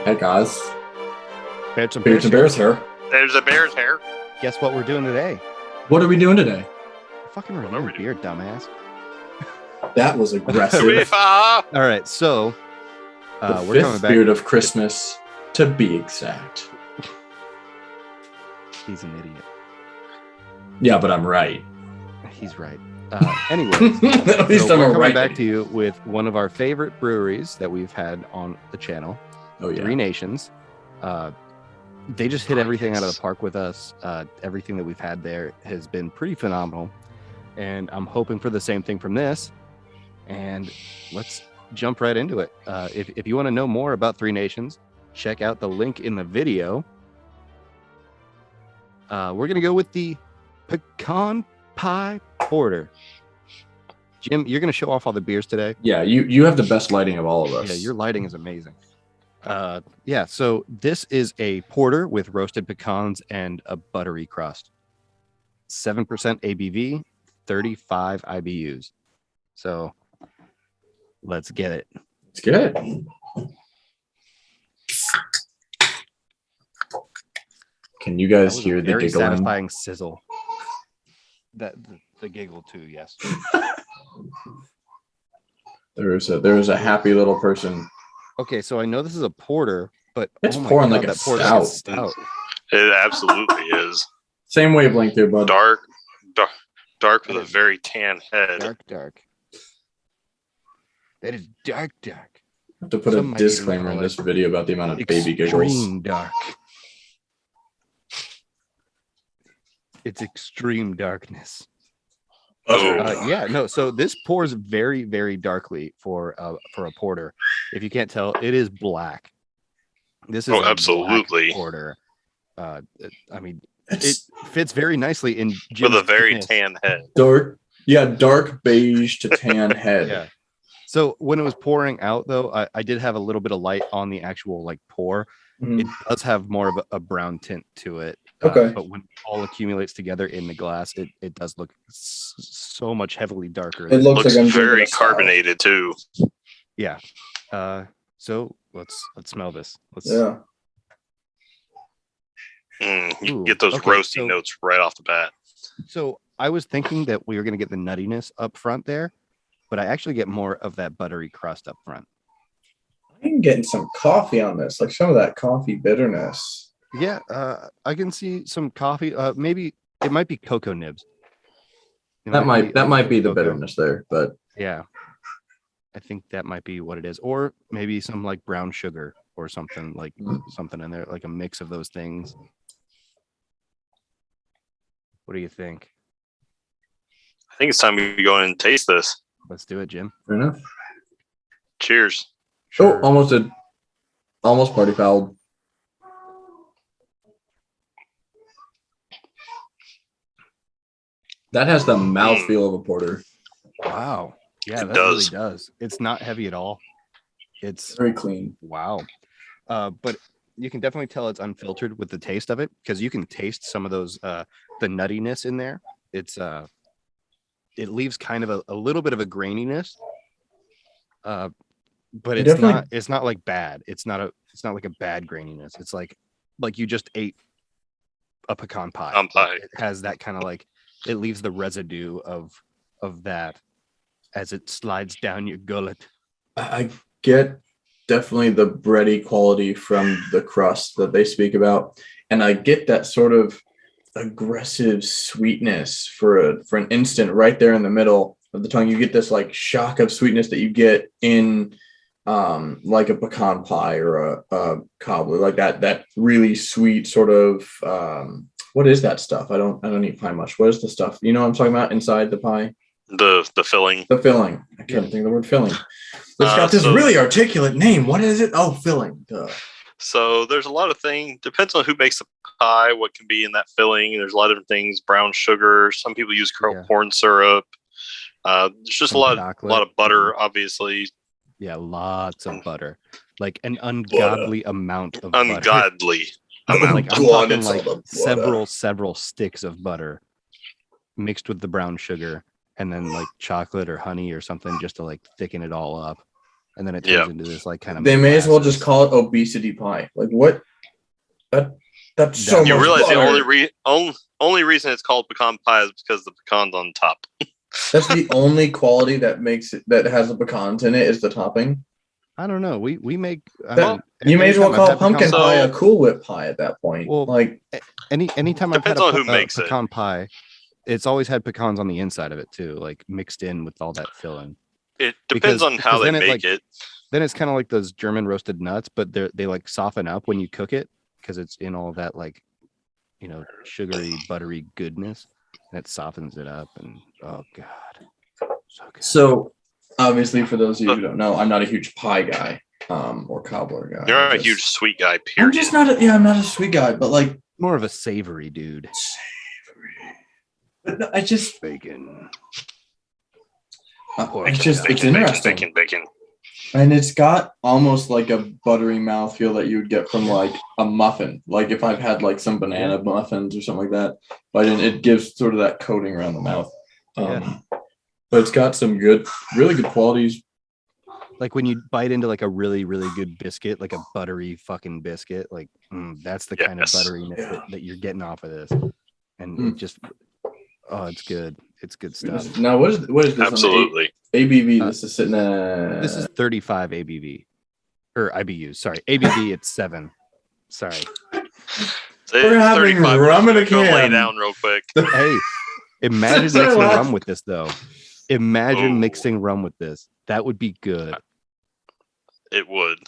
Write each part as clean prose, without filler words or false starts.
Hey guys, Bears and Beards Bears and here. Bears here. There's a bear's hair. Guess what we're doing today? What are we doing today? Fucking are reviewing we beer, dumbass. That was aggressive. Weefa! All right, so The we're fifth coming back. spirit of Christmas, to be exact. He's an idiot. Yeah, but I'm right. He's right. Anyways, At least so I'm we're a coming right. back to you with one of our favorite breweries that we've had on the channel, Oh yeah. Three Nations. They just hit everything out of the park with us. Everything that we've had there has been pretty phenomenal, and I'm hoping for the same thing from this. And let's jump right into it. If you want to know more about Three Nations, check out the link in the video. We're gonna go with the Pecan Pie Porter. Jim, you're gonna show off all the beers today. Yeah, you have the best lighting of all of us. Yeah, your lighting is amazing. Yeah, so this is a porter with roasted pecans and a buttery crust. 7% ABV, 35 IBUs. So let's get it. It's good. Can you That guys was hear a the very giggling? satisfying sizzle. That the giggle too, yes. There was a happy little person. Okay, so I know this is a porter, but It's oh my pouring God, like a that pours like a stout. stout. It absolutely is. Same wavelength there, bud. Dark with a very tan head. Dark. That is dark. I have to put Some a might even disclaimer in call this it video about the amount of baby giggles. Extreme dark. It's extreme darkness. Oh, Yeah, no. So this pours very, very darkly for a porter. If you can't tell, it is black. This is a absolutely. black porter. I mean, it It's fits very nicely in with Jim's a very penis. tan head. dark beige to tan head. Yeah. So when it was pouring out, though, I did have a little bit of light on the actual like pour. Mhm. It does have more of a brown tint to it. Okay. But when it all accumulates together in the glass, it does look so much heavily darker. It looks Looks like I'm drinking very a stout. carbonated too. Yeah. So let's smell this. Yeah. You Ooh, get those okay, roasty so- notes right off the bat. So I was thinking that we were gonna get the nuttiness up front there, but I actually get more of that buttery crust up front. I'm getting some coffee on this, like some of that coffee bitterness. Yeah, I can see some coffee. Maybe it might be cocoa nibs. It That might be the cocoa. bitterness there, but Yeah, I think that might be what it is, or maybe some like brown sugar or something something in there, like a mix of those things. What do you think? I think it's time we go in and taste this. Let's do it, Jim. fair enough. Cheers. Oh, almost party fouled. That has the mouthfeel of a porter. Wow. Yeah, It that does. really does. It's not heavy at all. It's Very clean. wow. But you can definitely tell it's unfiltered with the taste of it because you can taste some of those the nuttiness in there. It's it leaves kind of a little bit of a graininess. But it's not like bad. It's not like a bad graininess. It's like you just ate a pecan pie. It has that kind of like it leaves the residue of that as it slides down your gullet. I get definitely the bready quality from the crust that they speak about, and I get that sort of aggressive sweetness for an instant right there in the middle of the tongue. You get this like shock of sweetness that you get in like a pecan pie or a cobbler, like that really sweet sort of what is that stuff? I don't eat pie much. What is the stuff? You know what I'm talking about inside the pie? The filling. The filling. I can't think of the word filling. It's got this really articulate name. What is it? Oh, filling. Duh. So there's a lot of things. Depends on who makes the pie, what can be in that filling. There's a lot of different things. Brown sugar. Some people use corn syrup. There's just Some a lot chocolate. of butter, obviously. Yeah, lots of butter. Like an ungodly amount of butter. Ungodly. Like I'm talking like several sticks of butter mixed with the brown sugar and then like chocolate or honey or something just to like thicken it all up. and then it turns into this like kind of. They may as well just call it obesity pie. Like what? That's so You much realize butter. the only reason it's called pecan pie is because the pecan's on top. That's the only quality that makes it that has the pecans in it is the topping. I don't know. We make. You may as well call pumpkin pie a So- Cool Whip pie at that point. Well, like anytime I've had Depends on who makes it. pecan pie, it's always had pecans on the inside of it too, like mixed in with all that filling. It depends on how they make it. Then it's kind of like those German roasted nuts, but they like soften up when you cook it because it's in all that like, sugary, buttery goodness, and it softens it up. And oh god, so good. So obviously, for those of you who don't know, I'm not a huge pie guy, or cobbler guy. You're not a huge sweet guy, I'm period. just not. I'm not a sweet guy, but like More of a savory dude. savory. But no, I just Bacon. it's interesting. Bacon. And it's got almost like a buttery mouthfeel that you would get from like a muffin. Like if I've had like some banana muffins or something like that, but it gives sort of that coating around the mouth. But it's got some really good qualities. Like when you bite into like a really, really good biscuit, like a buttery fucking biscuit, like that's the kind of butteriness that you're getting off of this. And it just, it's good. It's good stuff. Now, what is this? Absolutely. ABV, this is sitting at... This is 35 ABV. Or IBUs, sorry. ABV, it's 7. Sorry. We're having rum in a Go lay can. down real quick. Hey, imagine Sorry, mixing what? rum with this, though. Imagine mixing rum with this. That would be good. It would.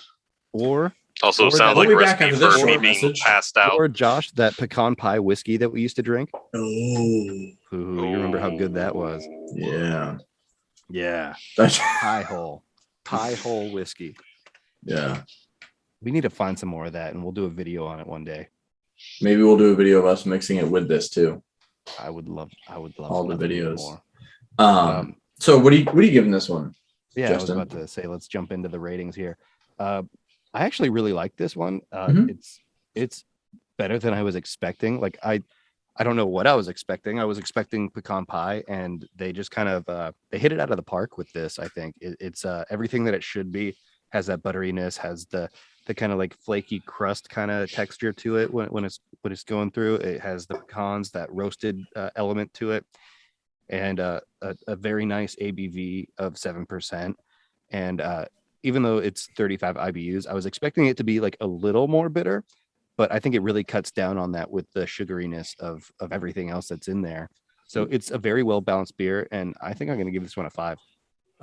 Or Also, sounds We'll like be a back recipe after this for me short being message. passed out. or Josh, that pecan pie whiskey that we used to drink. Oh, Ooh, you remember how good that was? yeah. Yeah. That's, Pie hole whiskey. yeah. We need to find some more of that, and we'll do a video on it one day. Maybe we'll do a video of us mixing it with this too. I would love all the nothing videos. more. So what are you giving this one? Yeah, Justin? I was about to say, let's jump into the ratings here. I actually really like this one. Mhm. It's better than I was expecting. Like I don't know what I was expecting. I was expecting pecan pie, and they just kind of they hit it out of the park with this. I think it's everything that it should be. Has that butteriness, has the kind of like flaky crust kind of texture to it when it's going through. It has the pecans, that roasted element to it, and a very nice ABV of 7%. And even though it's 35 IBUs, I was expecting it to be like a little more bitter, but I think it really cuts down on that with the sugariness of everything else that's in there. So it's a very well balanced beer, and I think I'm going to give this one a 5.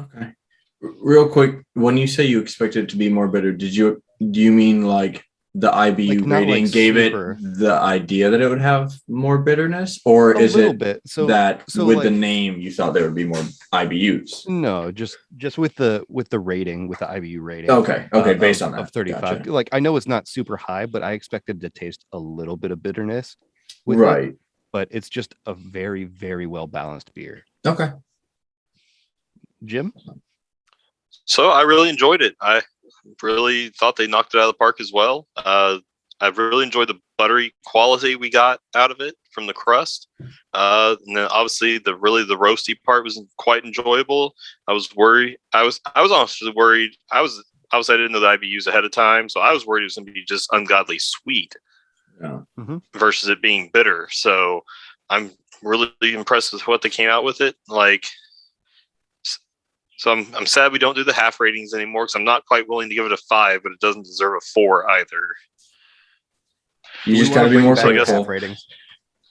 Okay. Real quick, when you say you expect it to be more bitter, do you mean like the IBU Like, not rating like gave super. it the idea that it would have more bitterness, or A is little it bit. So with like, the name you thought there would be more IBUs? No, just with the rating, with the IBU rating. Okay, based on that, of 35. Gotcha. Like I know it's not super high, but I expected to taste a little bit of bitterness with it, Right. but it's just a very, very well balanced beer. Okay. Jim? So I really enjoyed it. I really thought they knocked it out of the park as well. I've really enjoyed the buttery quality we got out of it from the crust. And then obviously the roasty part was quite enjoyable. I was worried. I was honestly worried. I didn't know the IBUs ahead of time, so I was worried it was going to be just ungodly sweet Yeah. versus it being bitter. So I'm really impressed with what they came out with it. So I'm sad we don't do the half ratings anymore, because I'm not quite willing to give it a 5, but it doesn't deserve a 4 either. You Do just we got to wanna be bring more back critical. half ratings?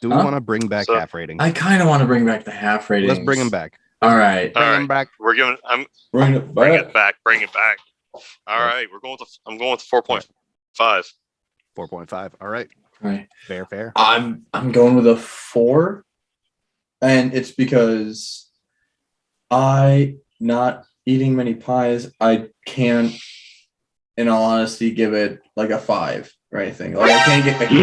Do we Huh? want to bring back So- half ratings? I kind of want to bring back the half ratings. Let's bring them back. All right. All Bring right. them back. We're giving. Bring it Bring back. it back. Bring it back. All Yeah. right. I'm going with 4.5. 4.5. All right. Right. Fair. I'm going with a 4, and it's because not eating many pies, I can't, in all honesty, give it like a 5 or anything. Like I can't get. I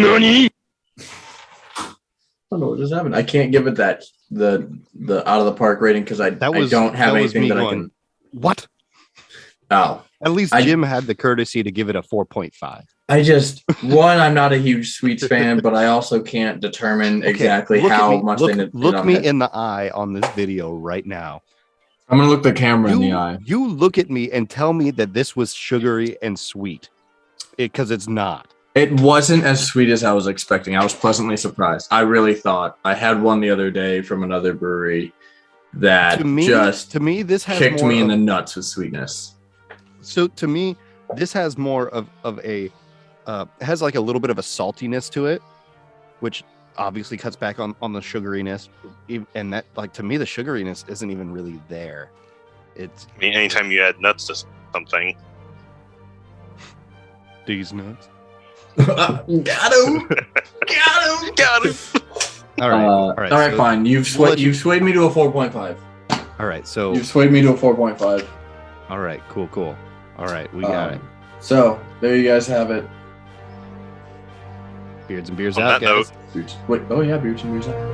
don't know what just happened. I can't give it that the out of the park rating because I don't have that was anything me that I going, can. What? Oh, At least I- Jim had the courtesy to give it a 4.5. I just I'm not a huge sweets fan, but I also can't determine exactly look at how me- much look, they need look on me it. in the eye on this video right now. I'm gonna look the camera in the eye. You look at me and tell me that this was sugary and sweet, because it's not. It wasn't as sweet as I was expecting. I was pleasantly surprised. I really thought I had one the other day from another brewery that To me, this has kicked more me in of- the nuts with sweetness. So to me, this has more of a has like a little bit of a saltiness to it, which obviously cuts back on the sugariness. And that, like, to me, the sugariness isn't even really there. It's I mean, anytime you add nuts to something, these nuts. Got him! got it. All right, All right, so- fine. You've swayed me to a 4.5. All right, so You've swayed me to a 4.5. all right, cool. All right, we got it. So there you guys have it. Beards and beers On out, that guys. note, Wait, oh yeah, beers and beers out.